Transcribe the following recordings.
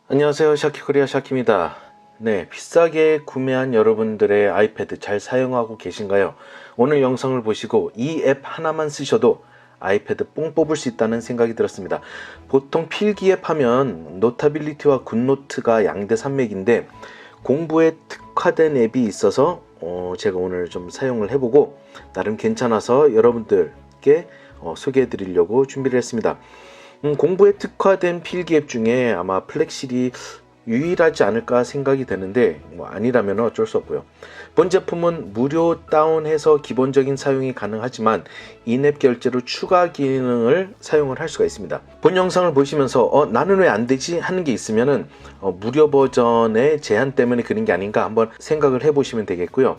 안녕하세요, 샤키코리아 샤키입니다. 네, 비싸게 구매한 여러분들의 아이패드 잘 사용하고 계신가요? 오늘 영상을 보시고 이 앱 하나만 쓰셔도 아이패드 뽕 뽑을 수 있다는 생각이 들었습니다. 보통 필기 앱 하면 노타빌리티와 굿노트가 양대 산맥인데 공부에 특화된 앱이 있어서 제가 오늘 좀 사용을 해보고 나름 괜찮아서 여러분들께 소개해 드리려고 준비를 했습니다. 공부에 특화된 필기 앱 중에 아마 플렉실이 유일하지 않을까 생각이 되는데 아니라면 어쩔 수 없고요. 본 제품은 무료 다운해서 기본적인 사용이 가능하지만 인앱 결제로 추가 기능을 사용을 할 수가 있습니다. 본 영상을 보시면서 나는 왜 안 되지 하는 게 있으면은 무료 버전의 제한 때문에 그런 게 아닌가 한번 생각을 해보시면 되겠고요.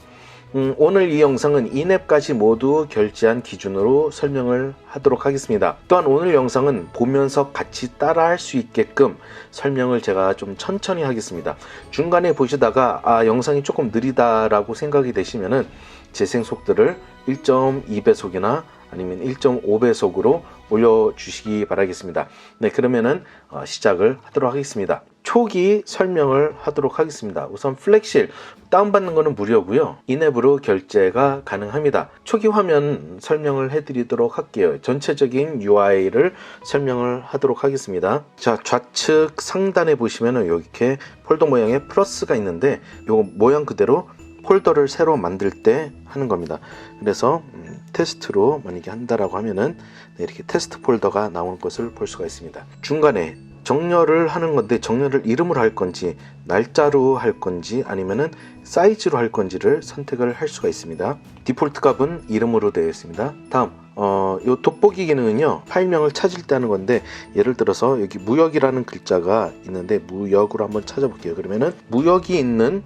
오늘 이 영상은 인앱까지 모두 결제한 기준으로 설명을 하도록 하겠습니다. 또한 오늘 영상은 보면서 같이 따라 할 수 있게끔 설명을 제가 좀 천천히 하겠습니다. 중간에 보시다가 영상이 조금 느리다라고 생각이 되시면은 재생 속도를 1.2배속이나 아니면 1.5배속으로 올려주시기 바라겠습니다. 네, 그러면은 시작을 하도록 하겠습니다. 초기 설명을 하도록 하겠습니다. 우선 플렉실 다운받는 거는 무료고요. 인앱으로 결제가 가능합니다. 초기 화면 설명을 해드리도록 할게요. 전체적인 UI를 설명을 하도록 하겠습니다. 자, 좌측 상단에 보시면은 이렇게 폴더 모양의 플러스가 있는데 요 모양 그대로 폴더를 새로 만들 때 하는 겁니다. 그래서 테스트로 만약에 한다라고 하면은 이렇게 테스트 폴더가 나오는 것을 볼 수가 있습니다. 중간에 정렬을 하는 건데 정렬을 이름으로 할 건지 날짜로 할 건지 아니면은 사이즈로 할 건지를 선택을 할 수가 있습니다. 디폴트 값은 이름으로 되어 있습니다. 다음 요 돋보기 기능은요, 파일명을 찾을 때 하는 건데 예를 들어서 여기 무역이라는 글자가 있는데 무역으로 한번 찾아볼게요. 그러면은 무역이 있는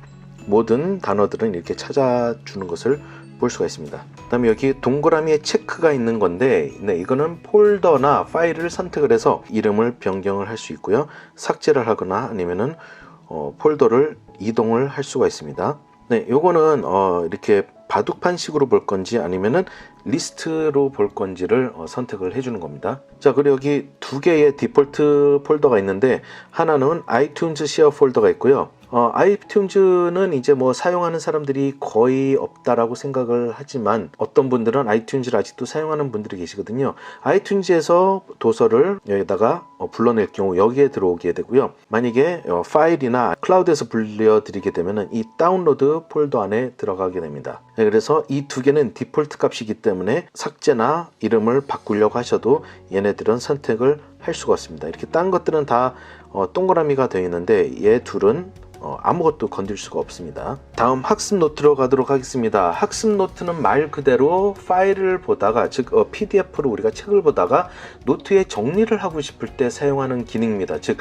모든 단어들은 이렇게 찾아주는 것을 볼 수가 있습니다. 그 다음에 여기 동그라미에 체크가 있는 건데 이거는 폴더나 파일을 선택을 해서 이름을 변경을 할 수 있고요. 삭제를 하거나 아니면은 폴더를 이동을 할 수가 있습니다. 네, 요거는 이렇게 바둑판식으로 볼 건지 아니면은 리스트로 볼 건지를 선택을 해주는 겁니다. 자, 그리고 여기 두 개의 디폴트 폴더가 있는데 하나는 아이튠즈 쉐어 폴더가 있고요. 아이튠즈는 이제 뭐 사용하는 사람들이 거의 없다라고 생각을 하지만 어떤 분들은 아이튠즈를 아직도 사용하는 분들이 계시거든요. 아이튠즈에서 도서를 여기다가 불러낼 경우 여기에 들어오게 되고요. 만약에 파일이나 클라우드에서 불려드리게 되면 이 다운로드 폴더 안에 들어가게 됩니다. 네, 그래서 이 두 개는 디폴트 값이기 때문에 삭제나 이름을 바꾸려고 하셔도 얘네들은 선택을 할 수가 없습니다. 이렇게 딴 것들은 다 동그라미가 되어 있는데 얘 둘은 아무것도 건들 수가 없습니다. 다음 학습 노트로 가도록 하겠습니다. 학습 노트는 말 그대로 파일을 보다가 즉 PDF로 우리가 책을 보다가 노트에 정리를 하고 싶을 때 사용하는 기능입니다. 즉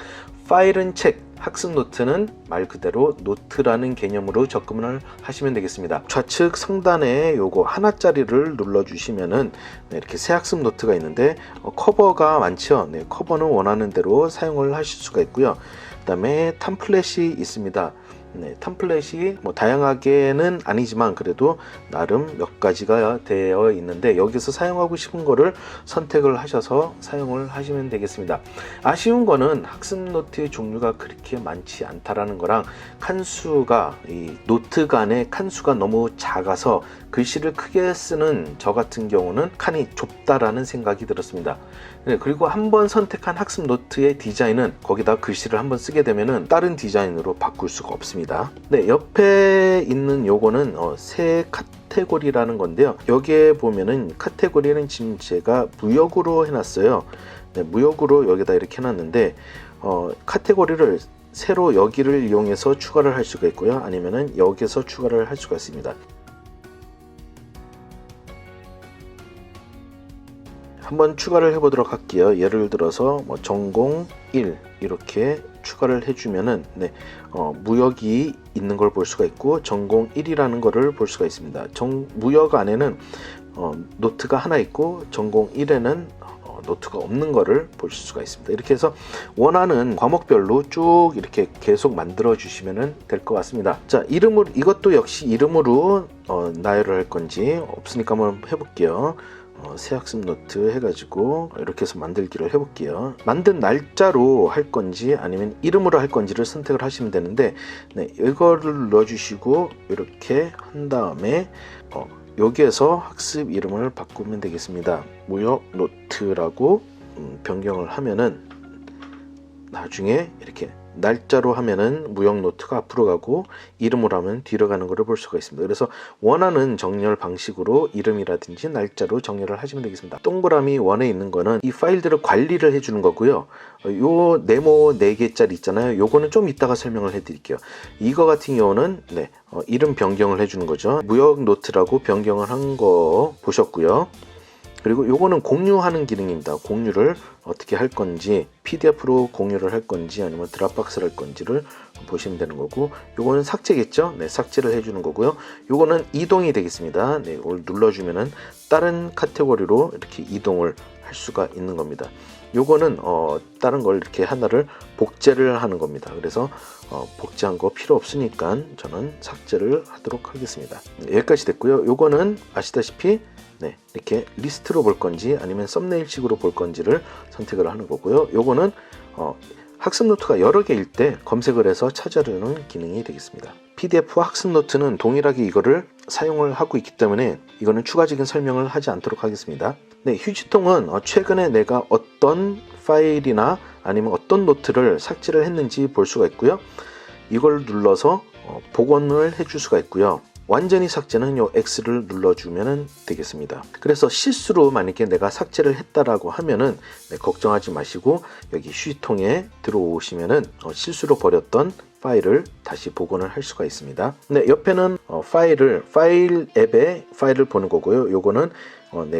파일은 책, 학습 노트는 말 그대로 노트라는 개념으로 접근을 하시면 되겠습니다. 좌측 상단에 요거 하나짜리를 눌러주시면은 이렇게 새 학습 노트가 있는데 커버가 많죠. 네, 커버는 원하는 대로 사용을 하실 수가 있고요. 그 다음에 템플릿이 있습니다. 네, 템플릿이 뭐 다양하게는 아니지만 그래도 나름 몇 가지가 되어 있는데 여기서 사용하고 싶은 거를 선택을 하셔서 사용을 하시면 되겠습니다. 아쉬운 거는 학습 노트의 종류가 그렇게 많지 않다라는 거랑 칸수가 이 노트 간의 칸수가 너무 작아서 글씨를 크게 쓰는 저 같은 경우는 칸이 좁다라는 생각이 들었습니다. 네, 그리고 한번 선택한 학습 노트의 디자인은 거기다 글씨를 한번 쓰게 되면은 다른 디자인으로 바꿀 수가 없습니다. 네, 옆에 있는 요거는 새 카테고리라는 건데요. 여기에 보면은 카테고리는 지금 제가 무역으로 해놨어요. 네, 무역으로 여기다 이렇게 해놨는데 카테고리를 새로 여기를 이용해서 추가를 할 수가 있고요. 아니면은 여기서 추가를 할 수가 있습니다. 한번 추가를 해보도록 할게요. 예를 들어서 전공 1 이렇게 추가를 해주면은 무역이 있는 걸 볼 수가 있고 전공 1이라는 거를 볼 수가 있습니다. 무역 안에는 노트가 하나 있고 전공 1에는 노트가 없는 거를 보실 수가 있습니다. 이렇게 해서 원하는 과목별로 쭉 이렇게 계속 만들어 주시면 될 것 같습니다. 자, 이것도 역시 이름으로 나열을 할 건지 없으니까 한번 해볼게요. 새 학습 노트 해가지고 이렇게 해서 만들기를 해볼게요. 만든 날짜로 할 건지 아니면 이름으로 할 건지를 선택을 하시면 되는데, 네, 이거를 넣어주시고 이렇게 한 다음에 여기에서 학습 이름을 바꾸면 되겠습니다. 무역 노트라고 변경을 하면은 나중에 이렇게 날짜로 하면은 무역 노트가 앞으로 가고 이름으로 하면 뒤로 가는 것을 볼 수가 있습니다. 그래서 원하는 정렬 방식으로 이름이라든지 날짜로 정렬을 하시면 되겠습니다. 동그라미 원에 있는 거는 이 파일들을 관리를 해주는 거고요. 요 네모 4개짜리 있잖아요. 요거는 좀 이따가 설명을 해드릴게요. 이거 같은 경우는 이름 변경을 해주는 거죠. 무역 노트라고 변경을 한 거 보셨고요. 그리고 요거는 공유하는 기능입니다. 공유를 어떻게 할 건지, PDF로 공유를 할 건지 아니면 드랍박스를 할 건지를 보시면 되는 거고, 요거는 삭제겠죠? 네, 삭제를 해주는 거고요. 요거는 이동이 되겠습니다. 네, 이걸 눌러주면은 다른 카테고리로 이렇게 이동을 할 수가 있는 겁니다. 요거는 다른 걸 이렇게 하나를 복제를 하는 겁니다. 그래서 복제한 거 필요 없으니까 저는 삭제를 하도록 하겠습니다. 네, 여기까지 됐고요. 요거는 아시다시피 네, 이렇게 리스트로 볼 건지 아니면 썸네일식으로 볼 건지를 선택을 하는 거고요. 요거는 학습 노트가 여러 개일 때 검색을 해서 찾아주는 기능이 되겠습니다. PDF 학습 노트는 동일하게 이거를 사용을 하고 있기 때문에 이거는 추가적인 설명을 하지 않도록 하겠습니다. 네, 휴지통은 최근에 내가 어떤 파일이나 아니면 어떤 노트를 삭제를 했는지 볼 수가 있고요. 이걸 눌러서 복원을 해줄 수가 있고요. 완전히 삭제는 요 X를 눌러주면 되겠습니다. 그래서 실수로 만약에 내가 삭제를 했다라고 하면은 걱정하지 마시고 여기 휴지통에 들어오시면은 실수로 버렸던 파일을 다시 복원을 할 수가 있습니다. 네, 옆에는 파일 앱에 파일을 보는 거고요. 요거는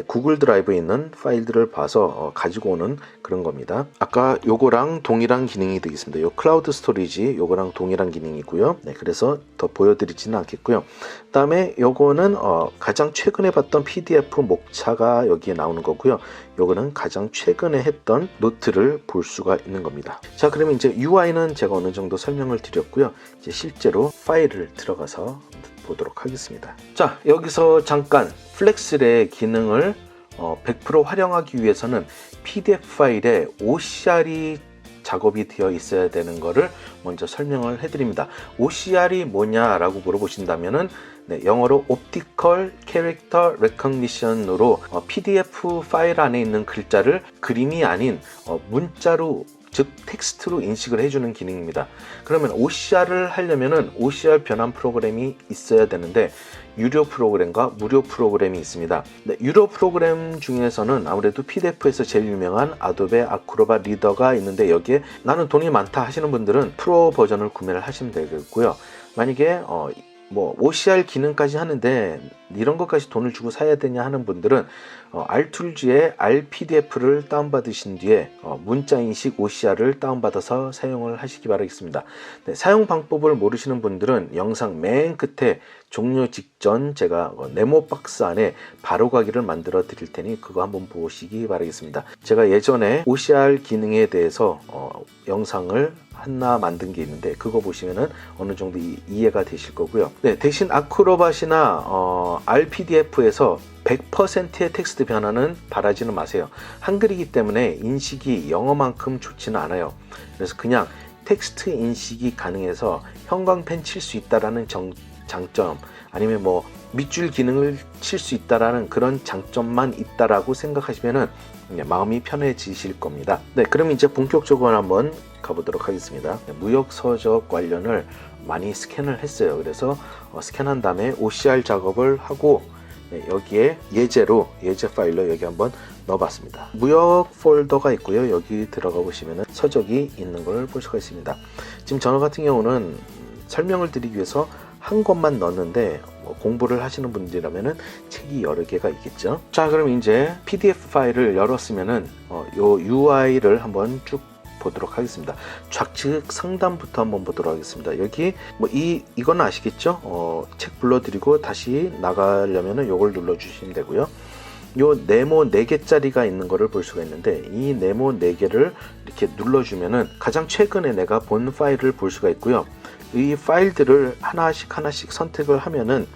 구글 드라이브에 있는 파일들을 봐서 가지고 오는 그런 겁니다. 아까 요거랑 동일한 기능이 되겠습니다. 요 클라우드 스토리지 요거랑 동일한 기능이고요. 네, 그래서 더 보여드리지는 않겠고요. 그 다음에 요거는 가장 최근에 봤던 PDF 목차가 여기에 나오는 거고요. 요거는 가장 최근에 했던 노트를 볼 수가 있는 겁니다. 자, 그러면 이제 UI는 제가 어느 정도 설명을 드렸고요. 이제 실제로 파일을 들어가서 보도록 하겠습니다. 자, 여기서 잠깐 플렉스의 기능을 100% 활용하기 위해서는 PDF 파일에 OCR이 작업이 되어 있어야 되는 것을 먼저 설명을 해드립니다. OCR이 뭐냐라고 물어보신다면은 영어로 Optical Character Recognition으로 PDF 파일 안에 있는 글자를 그림이 아닌 문자로, 즉 텍스트로 인식을 해주는 기능입니다. 그러면 OCR을 하려면은 OCR 변환 프로그램이 있어야 되는데 유료 프로그램과 무료 프로그램이 있습니다. 네, 유료 프로그램 중에서는 아무래도 PDF에서 제일 유명한 아도be 아크로바 리더가 있는데 여기에 나는 돈이 많다 하시는 분들은 프로 버전을 구매를 하시면 되겠고요. 만약에 OCR 기능까지 하는데 이런 것까지 돈을 주고 사야 되냐 하는 분들은 알툴즈의 RPDF를 다운받으신 뒤에 문자인식 OCR을 다운받아서 사용을 하시기 바라겠습니다. 네, 사용 방법을 모르시는 분들은 영상 맨 끝에 종료 직전 제가 네모 박스 안에 바로가기를 만들어 드릴 테니 그거 한번 보시기 바라겠습니다. 제가 예전에 OCR 기능에 대해서 영상을 하나 만든 게 있는데 그거 보시면은 어느 정도 이해가 되실 거고요. 네, 대신 아크로밧이나 RPDF에서 100%의 텍스트 변화는 바라지는 마세요. 한글이기 때문에 인식이 영어만큼 좋지는 않아요. 그래서 그냥 텍스트 인식이 가능해서 형광펜 칠 수 있다라는 장점, 아니면 밑줄 기능을 칠 수 있다라는 그런 장점만 있다라고 생각하시면은 마음이 편해지실 겁니다. 네, 그럼 이제 본격적으로 한번 가보도록 하겠습니다. 무역 서적 관련을 많이 스캔을 했어요. 그래서 스캔한 다음에 OCR 작업을 하고 여기에 예제 파일로 여기 한번 넣어봤습니다. 무역 폴더가 있고요. 여기 들어가 보시면 서적이 있는 걸 볼 수가 있습니다. 지금 저 같은 경우는 설명을 드리기 위해서 한 것만 넣었는데 공부를 하시는 분들이라면 책이 여러 개가 있겠죠. 자, 그럼 이제 PDF 파일을 열었으면은 요 UI를 한번 쭉 보도록 하겠습니다. 좌측 상단부터 한번 보도록 하겠습니다. 여기 이건 아시겠죠? 책 불러드리고 다시 나가려면은 요걸 눌러 주시면 되고요. 요 네모 4개짜리가 있는 거를 볼 수가 있는데, 이 네모 4개를 이렇게 눌러주면은 가장 최근에 내가 본 파일을 볼 수가 있고요. 이 파일들을 하나씩 선택을 하면은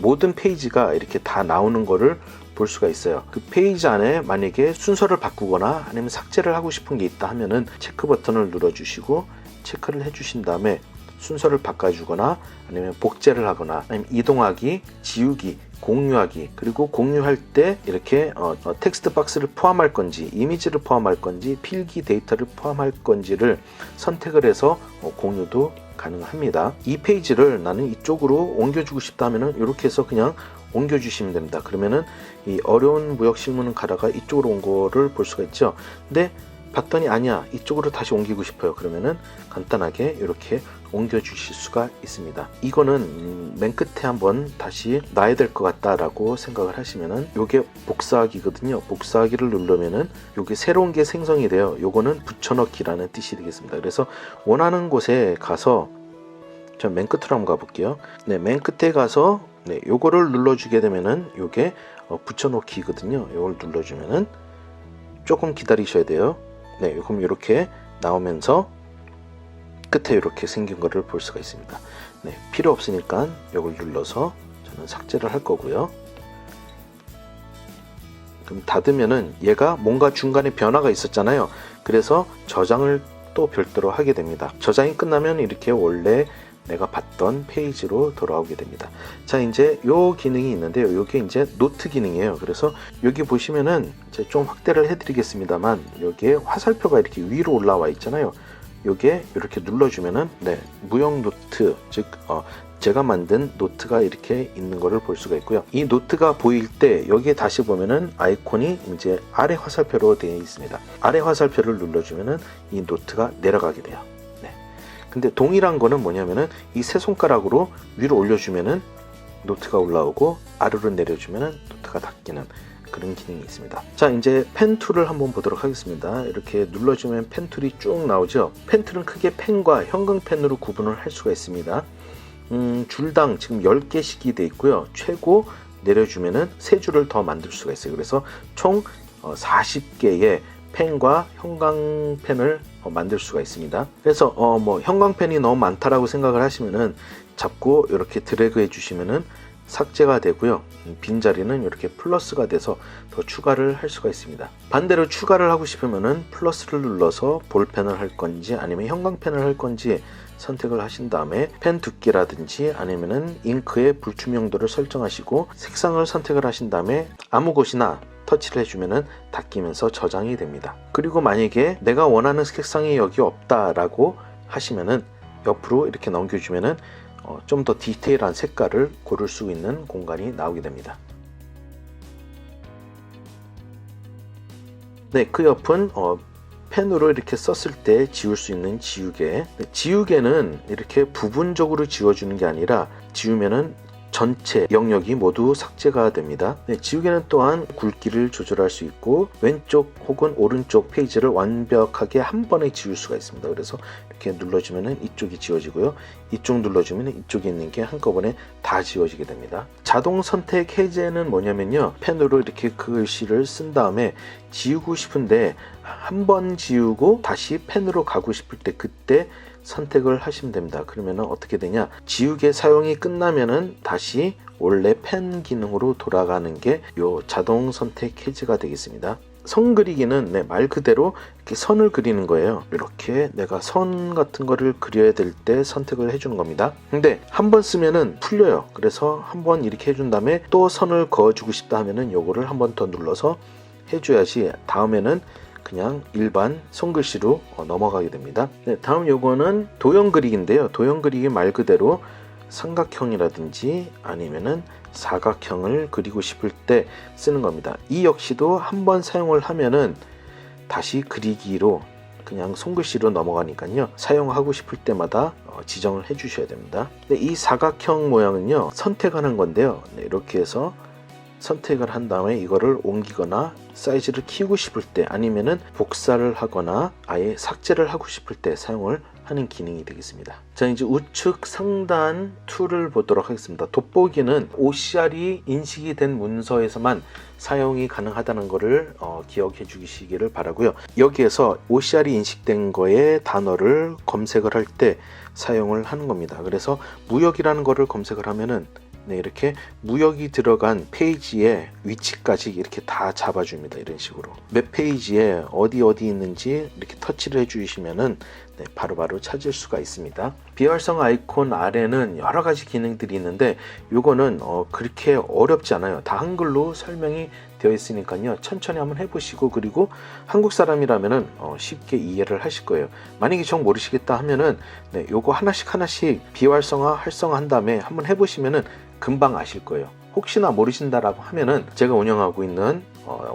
모든 페이지가 이렇게 다 나오는 거를 볼 수가 있어요. 그 페이지 안에 만약에 순서를 바꾸거나 아니면 삭제를 하고 싶은 게 있다 하면은 체크 버튼을 눌러주시고 체크를 해주신 다음에 순서를 바꿔주거나 아니면 복제를 하거나 아니면 이동하기, 지우기, 공유하기, 그리고 공유할 때 이렇게 텍스트 박스를 포함할 건지 이미지를 포함할 건지 필기 데이터를 포함할 건지를 선택을 해서 공유도 가능합니다. 이 페이지를 나는 이쪽으로 옮겨주고 싶다 하면은 이렇게 해서 그냥 옮겨주시면 됩니다. 그러면은 이 어려운 무역 실무는 가다가 이쪽으로 온 거를 볼 수가 있죠. 근데 봤더니 아니야, 이쪽으로 다시 옮기고 싶어요. 그러면은 간단하게 이렇게 옮겨 주실 수가 있습니다. 이거는 맨 끝에 한번 다시 놔야 될 것 같다라고 생각을 하시면은 요게 복사하기거든요. 복사하기를 누르면은 요게 새로운 게 생성이 돼요. 요거는 붙여넣기라는 뜻이 되겠습니다. 그래서 원하는 곳에 가서 저 맨 끝으로 한번 가볼게요. 네, 맨 끝에 가서 요거를 눌러주게 되면은 요게 붙여넣기거든요. 요걸 눌러주면은 조금 기다리셔야 돼요. 네, 그럼 이렇게 나오면서 끝에 이렇게 생긴 거를 볼 수가 있습니다. 네, 필요 없으니까 이걸 눌러서 저는 삭제를 할 거고요. 그럼 닫으면은 얘가 뭔가 중간에 변화가 있었잖아요. 그래서 저장을 또 별도로 하게 됩니다. 저장이 끝나면 이렇게 원래 내가 봤던 페이지로 돌아오게 됩니다. 자, 이제 요 기능이 있는데요. 요게 이제 노트 기능이에요. 그래서 여기 보시면은 제가 좀 확대를 해드리겠습니다만, 여기에 화살표가 이렇게 위로 올라와 있잖아요. 요게 이렇게 눌러주면은 무역 노트, 즉 제가 만든 노트가 이렇게 있는 거를 볼 수가 있고요. 이 노트가 보일 때 여기에 다시 보면은 아이콘이 이제 아래 화살표로 되어 있습니다. 아래 화살표를 눌러주면은 이 노트가 내려가게 돼요. 근데 동일한 거는 뭐냐면은 이 세 손가락으로 위로 올려주면은 노트가 올라오고 아래로 내려주면은 노트가 닫히는 그런 기능이 있습니다. 자, 이제 펜 툴을 한번 보도록 하겠습니다. 이렇게 눌러주면 펜 툴이 쭉 나오죠. 펜 툴은 크게 펜과 형광펜으로 구분을 할 수가 있습니다. 줄당 지금 10개씩이 되어 있고요. 최고 내려주면은 3줄을 더 만들 수가 있어요. 그래서 총 40개의 펜과 형광펜을 만들 수가 있습니다. 그래서 형광펜이 너무 많다라고 생각을 하시면은 잡고 이렇게 드래그 해주시면은 삭제가 되고요. 빈자리는 이렇게 플러스가 돼서 더 추가를 할 수가 있습니다. 반대로 추가를 하고 싶으면은 플러스를 눌러서 볼펜을 할 건지 아니면 형광펜을 할 건지 선택을 하신 다음에 펜 두께라든지 아니면은 잉크의 불투명도를 설정하시고 색상을 선택을 하신 다음에 아무 곳이나 터치를 해주면은 닦이면서 저장이 됩니다. 그리고 만약에 내가 원하는 색상이 여기 없다라고 하시면은 옆으로 이렇게 넘겨주면은 좀 더 디테일한 색깔을 고를 수 있는 공간이 나오게 됩니다. 네, 그 옆은 펜으로 이렇게 썼을 때 지울 수 있는 지우개. 지우개는 이렇게 부분적으로 지워주는 게 아니라 지우면은 전체 영역이 모두 삭제가 됩니다. 지우개는 또한 굵기를 조절할 수 있고 왼쪽 혹은 오른쪽 페이지를 완벽하게 한 번에 지울 수가 있습니다. 그래서 이렇게 눌러주면 이쪽이 지워지고요. 이쪽 눌러주면 이쪽에 있는 게 한꺼번에 다 지워지게 됩니다. 자동 선택 해제는 뭐냐면요. 펜으로 이렇게 그 글씨를 쓴 다음에 지우고 싶은데 한 번 지우고 다시 펜으로 가고 싶을 때 그때 선택을 하시면 됩니다. 그러면 어떻게 되냐, 지우개 사용이 끝나면은 다시 원래 펜 기능으로 돌아가는 게 요 자동 선택 해제가 되겠습니다. 선 그리기는 말 그대로 이렇게 선을 그리는 거예요. 이렇게 내가 선 같은 거를 그려야 될 때 선택을 해주는 겁니다. 근데 한번 쓰면은 풀려요. 그래서 한번 이렇게 해준 다음에 또 선을 그어주고 싶다 하면은 요거를 한 번 더 눌러서 해줘야지 다음에는 그냥 일반 손글씨로 넘어가게 됩니다. 다음 요거는 도형 그리기인데요. 도형 그리기 말 그대로 삼각형이라든지 아니면은 사각형을 그리고 싶을 때 쓰는 겁니다. 이 역시도 한번 사용을 하면은 다시 그리기로 그냥 손글씨로 넘어가니까요. 사용하고 싶을 때마다 지정을 해 주셔야 됩니다. 이 사각형 모양은요, 선택하는 건데요. 이렇게 해서 선택을 한 다음에 이거를 옮기거나 사이즈를 키우고 싶을 때 아니면은 복사를 하거나 아예 삭제를 하고 싶을 때 사용을 하는 기능이 되겠습니다. 자, 이제 우측 상단 툴을 보도록 하겠습니다. 돋보기는 OCR이 인식이 된 문서에서만 사용이 가능하다는 것을 기억해 주시기를 바라고요. 여기에서 OCR이 인식된 거에 단어를 검색을 할 때 사용을 하는 겁니다. 그래서 무역이라는 거를 검색을 하면은 이렇게 무역이 들어간 페이지의 위치까지 이렇게 다 잡아줍니다. 이런 식으로 몇 페이지에 어디 있는지 이렇게 터치를 해주시면은 바로바로 찾을 수가 있습니다. 비활성 아이콘 아래는 여러 가지 기능들이 있는데 요거는 그렇게 어렵지 않아요. 다 한글로 설명이 되어 있으니까요. 천천히 한번 해보시고, 그리고 한국 사람이라면은 쉽게 이해를 하실 거예요. 만약에 정 모르시겠다 하면은 요거 하나씩 비활성화, 활성화 한 다음에 한번 해보시면은 금방 아실 거예요. 혹시나 모르신다라고 하면은 제가 운영하고 있는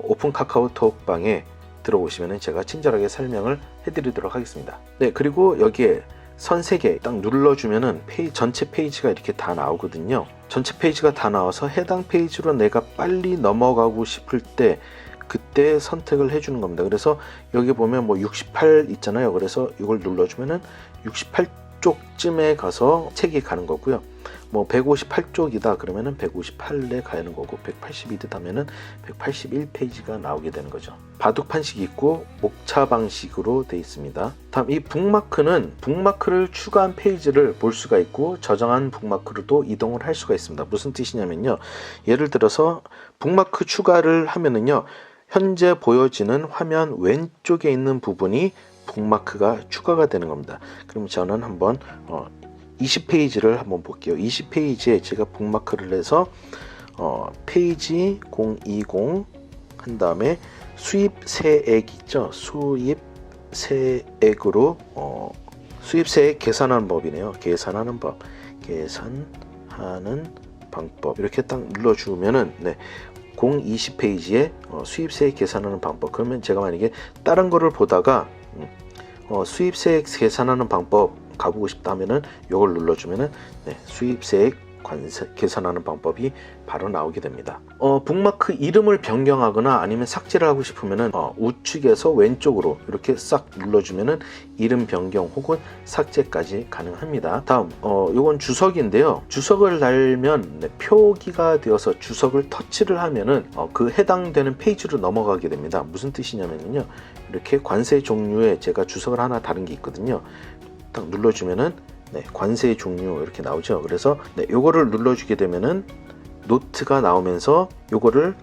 오픈 카카오톡 방에 들어오시면은 제가 친절하게 설명을 해드리도록 하겠습니다. 네, 그리고 여기에 선 3개 딱 눌러주면은 전체 페이지가 이렇게 다 나오거든요. 전체 페이지가 다 나와서 해당 페이지로 내가 빨리 넘어가고 싶을 때 그때 선택을 해주는 겁니다. 그래서 여기 보면 뭐 68 있잖아요. 그래서 이걸 눌러주면은 68쪽쯤에 가서 책이 가는 거고요. 뭐 158쪽이다 그러면은 158에 가는 거고, 182듯 하면은 181페이지가 나오게 되는 거죠. 바둑 판식이 있고 목차 방식으로 되어 있습니다. 다음 이 북마크는 북마크를 추가한 페이지를 볼 수가 있고 저장한 북마크로도 이동을 할 수가 있습니다. 무슨 뜻이냐면요, 예를 들어서 북마크 추가를 하면은요, 현재 보여지는 화면 왼쪽에 있는 부분이 북마크가 추가가 되는 겁니다. 그럼 저는 한번 20페이지를 한번 볼게요. 20페이지에 제가 북마크를 해서 페이지 020 한 다음에 수입세액 있죠. 수입세액으로 수입세액 계산하는 법이네요. 계산하는 방법 이렇게 딱 눌러주면은 020페이지에 수입세액 계산하는 방법. 그러면 제가 만약에 다른 거를 보다가 수입세액 계산하는 방법 가보고 싶다 하면은 이걸 눌러주면은 수입세액 관세 계산하는 방법이 바로 나오게 됩니다. 북마크 이름을 변경하거나 아니면 삭제를 하고 싶으면은 우측에서 왼쪽으로 이렇게 싹 눌러주면은 이름 변경 혹은 삭제까지 가능합니다. 다음 요건 주석인데요. 주석을 달면 표기가 되어서 주석을 터치를 하면은 그 해당되는 페이지로 넘어가게 됩니다. 무슨 뜻이냐면요, 이렇게 관세 종류에 제가 주석을 하나 다른 게 있거든요. 딱 눌러주면은 관세 종류 이렇게 나오죠. 그래서 요거를 눌러주게 되면은 노트가 나오면서 요거를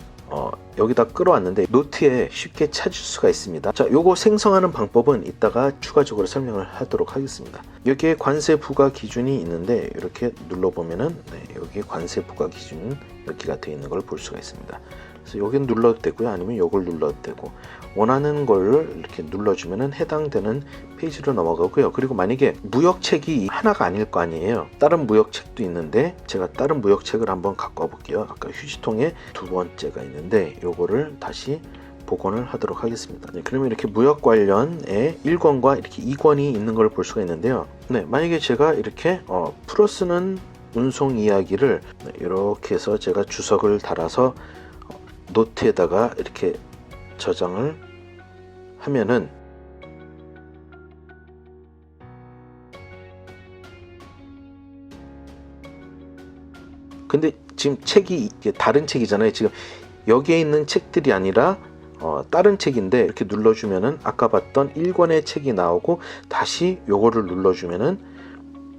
여기다 끌어왔는데 노트에 쉽게 찾을 수가 있습니다. 자, 요거 생성하는 방법은 이따가 추가적으로 설명을 하도록 하겠습니다. 여기에 관세 부과 기준이 있는데 이렇게 눌러보면은 여기 관세 부과 기준 여기가 되어 있는 걸 볼 수가 있습니다. 그래서 여긴 눌러도 되고요, 아니면 요걸 눌러도 되고, 원하는 걸 이렇게 눌러주면은 해당되는 페이지로 넘어가고요. 그리고 만약에 무역책이 하나가 아닐 거 아니에요. 다른 무역책도 있는데 제가 다른 무역책을 한번 갖고 와볼게요. 아까 휴지통에 2번째가 있는데 요거를 다시 복원을 하도록 하겠습니다. 그러면 이렇게 무역 관련에 1권과 이렇게 2권이 있는 걸 볼 수가 있는데요. 만약에 제가 이렇게 풀어쓰는 운송 이야기를 이렇게 해서 제가 주석을 달아서 노트에다가 이렇게 저장을 하면은 근데 지금 책이 다른 책이잖아요. 지금 여기에 있는 책들이 아니라 다른 책인데 이렇게 눌러주면은 아까 봤던 1권의 책이 나오고 다시 요거를 눌러주면은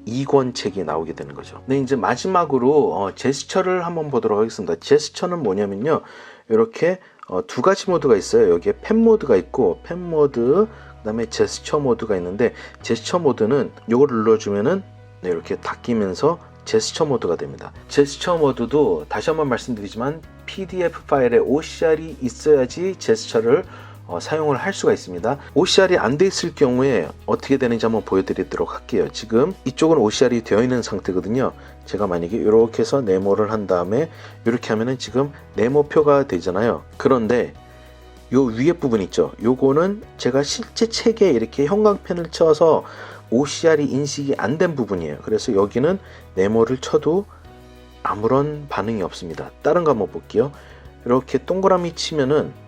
2권 책이 나오게 되는 거죠. 이제 마지막으로 제스처를 한번 보도록 하겠습니다. 제스처는 뭐냐면요, 이렇게 두 가지 모드가 있어요. 여기에 펜 모드가 있고, 펜 모드 그 다음에 제스처 모드가 있는데, 제스처 모드는 요걸 눌러주면은 이렇게 닫히면서 제스처 모드가 됩니다. 제스처 모드도 다시 한번 말씀드리지만 PDF 파일에 OCR이 있어야지 제스처를 사용을 할 수가 있습니다. OCR이 안 돼 있을 경우에 어떻게 되는지 한번 보여드리도록 할게요. 지금 이쪽은 OCR이 되어 있는 상태거든요. 제가 만약에 이렇게 해서 네모를 한 다음에 이렇게 하면은 지금 네모표가 되잖아요. 그런데 요 위에 부분 있죠. 요거는 제가 실제 책에 이렇게 형광펜을 쳐서 OCR이 인식이 안 된 부분이에요. 그래서 여기는 네모를 쳐도 아무런 반응이 없습니다. 다른 거 한번 볼게요. 이렇게 동그라미 치면은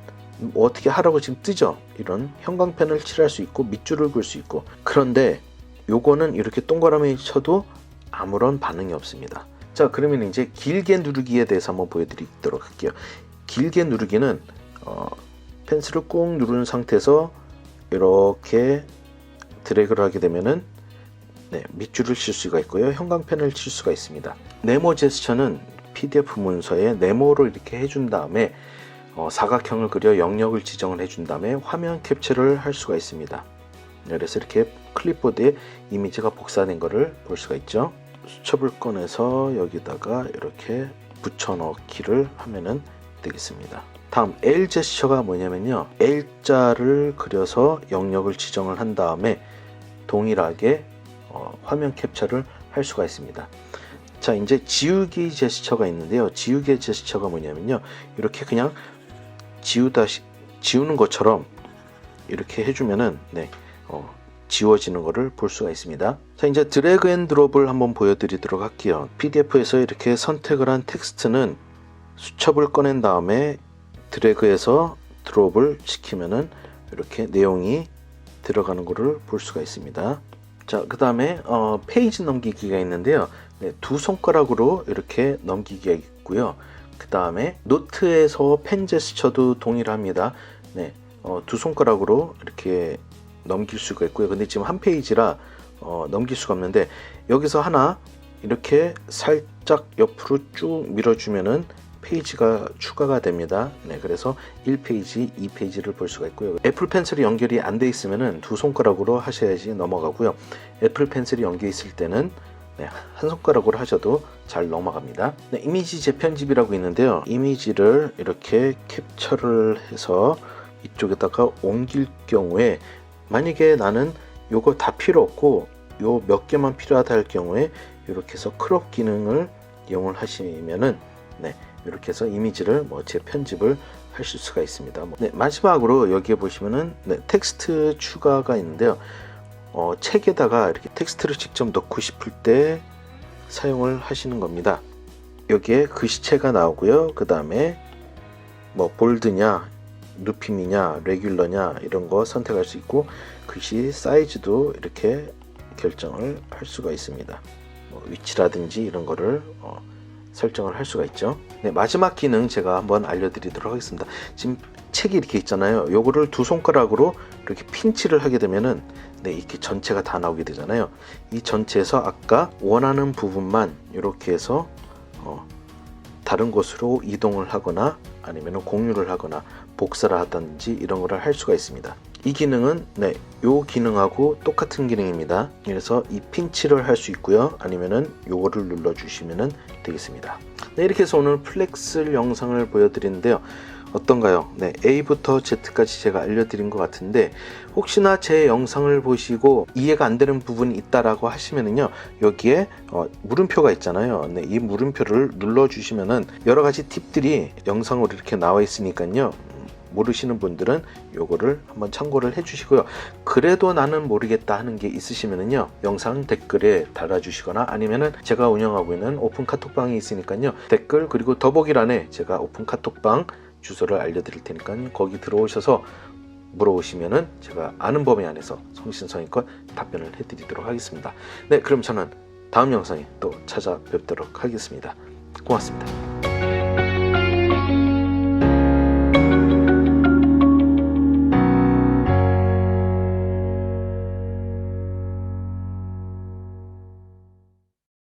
어떻게 하라고 지금 뜨죠. 이런 형광펜을 칠할 수 있고 밑줄을 그을 수 있고. 그런데 요거는 이렇게 동그라미 쳐도 아무런 반응이 없습니다. 자, 그러면 이제 길게 누르기에 대해서 한번 보여드리도록 할게요. 길게 누르기는 펜슬을 꾹 누른 상태에서 이렇게 드래그를 하게 되면은 밑줄을 칠 수가 있고요. 형광펜을 칠 수가 있습니다. 네모 제스처는 PDF 문서에 네모로 이렇게 해준 다음에 사각형을 그려 영역을 지정을 해준 다음에 화면 캡처를 할 수가 있습니다. 그래서 이렇게 클립보드에 이미지가 복사된 것을 볼 수가 있죠. 수첩을 꺼내서 여기다가 이렇게 붙여넣기를 하면은 되겠습니다. 다음 L 제스처가 뭐냐면요, L자를 그려서 영역을 지정을 한 다음에 동일하게 화면 캡처를 할 수가 있습니다. 자, 이제 지우기 제스처가 있는데요. 지우기 제스처가 뭐냐면요, 이렇게 그냥 지우는 것처럼 이렇게 해주면은 지워지는 것을 볼 수가 있습니다. 자, 이제 드래그 앤 드롭을 한번 보여드리도록 할게요. PDF에서 이렇게 선택을 한 텍스트는 수첩을 꺼낸 다음에 드래그해서 드롭을 시키면은 이렇게 내용이 들어가는 것을 볼 수가 있습니다. 자, 그 다음에 페이지 넘기기가 있는데요. 두 손가락으로 이렇게 넘기기가 있고요. 그 다음에 노트에서 펜 제스처도 동일합니다. 두 손가락으로 이렇게 넘길 수가 있고요. 근데 지금 한 페이지라 넘길 수가 없는데, 여기서 하나 이렇게 살짝 옆으로 쭉 밀어주면은 페이지가 추가가 됩니다. 그래서 1페이지, 2페이지를 볼 수가 있고요. 애플 펜슬이 연결이 안 돼 있으면은 두 손가락으로 하셔야지 넘어가고요. 애플 펜슬이 연결 있을 때는 한 손가락으로 하셔도 잘 넘어갑니다. 이미지 재편집이라고 있는데요. 이미지를 이렇게 캡처를 해서 이쪽에다가 옮길 경우에, 만약에 나는 요거 다 필요 없고 요 몇 개만 필요하다 할 경우에 이렇게 해서 크롭 기능을 이용을 하시면은 이렇게 해서 이미지를 재편집을 하실 수가 있습니다. 마지막으로 여기에 보시면은 텍스트 추가가 있는데요. 책에다가 이렇게 텍스트를 직접 넣고 싶을 때 사용을 하시는 겁니다. 여기에 글씨체가 나오고요. 그 다음에 볼드냐, 누핌이냐, 레귤러냐 이런 거 선택할 수 있고, 글씨 사이즈도 이렇게 결정을 할 수가 있습니다. 위치라든지 이런 거를 설정을 할 수가 있죠. 마지막 기능 제가 한번 알려드리도록 하겠습니다. 지금 책이 이렇게 있잖아요. 요거를 두 손가락으로 이렇게 핀치를 하게 되면은 이렇게 전체가 다 나오게 되잖아요. 이 전체에서 아까 원하는 부분만 이렇게 해서 다른 곳으로 이동을 하거나 아니면 공유를 하거나 복사를 하든지 이런 거를 할 수가 있습니다. 이 기능은 요 기능하고 똑같은 기능입니다. 그래서 이 핀치를 할 수 있고요. 아니면은 요거를 눌러 주시면 되겠습니다. 이렇게 해서 오늘 플렉슬 영상을 보여드리는데요. 어떤가요? A부터 Z까지 제가 알려드린 것 같은데, 혹시나 제 영상을 보시고 이해가 안 되는 부분이 있다라고 하시면은요, 여기에 물음표가 있잖아요. 이 물음표를 눌러 주시면은 여러 가지 팁들이 영상으로 이렇게 나와 있으니까요. 모르시는 분들은 요거를 한번 참고를 해 주시고요. 그래도 나는 모르겠다 하는 게 있으시면은요, 영상 댓글에 달아주시거나 아니면은 제가 운영하고 있는 오픈 카톡방이 있으니까요, 댓글 그리고 더보기란에 제가 오픈 카톡방 주소를 알려드릴 테니까요, 거기 들어오셔서 물어보시면은 제가 아는 범위 안에서 성심성의껏 답변을 해드리도록 하겠습니다. 그럼 저는 다음 영상에 또 찾아뵙도록 하겠습니다. 고맙습니다.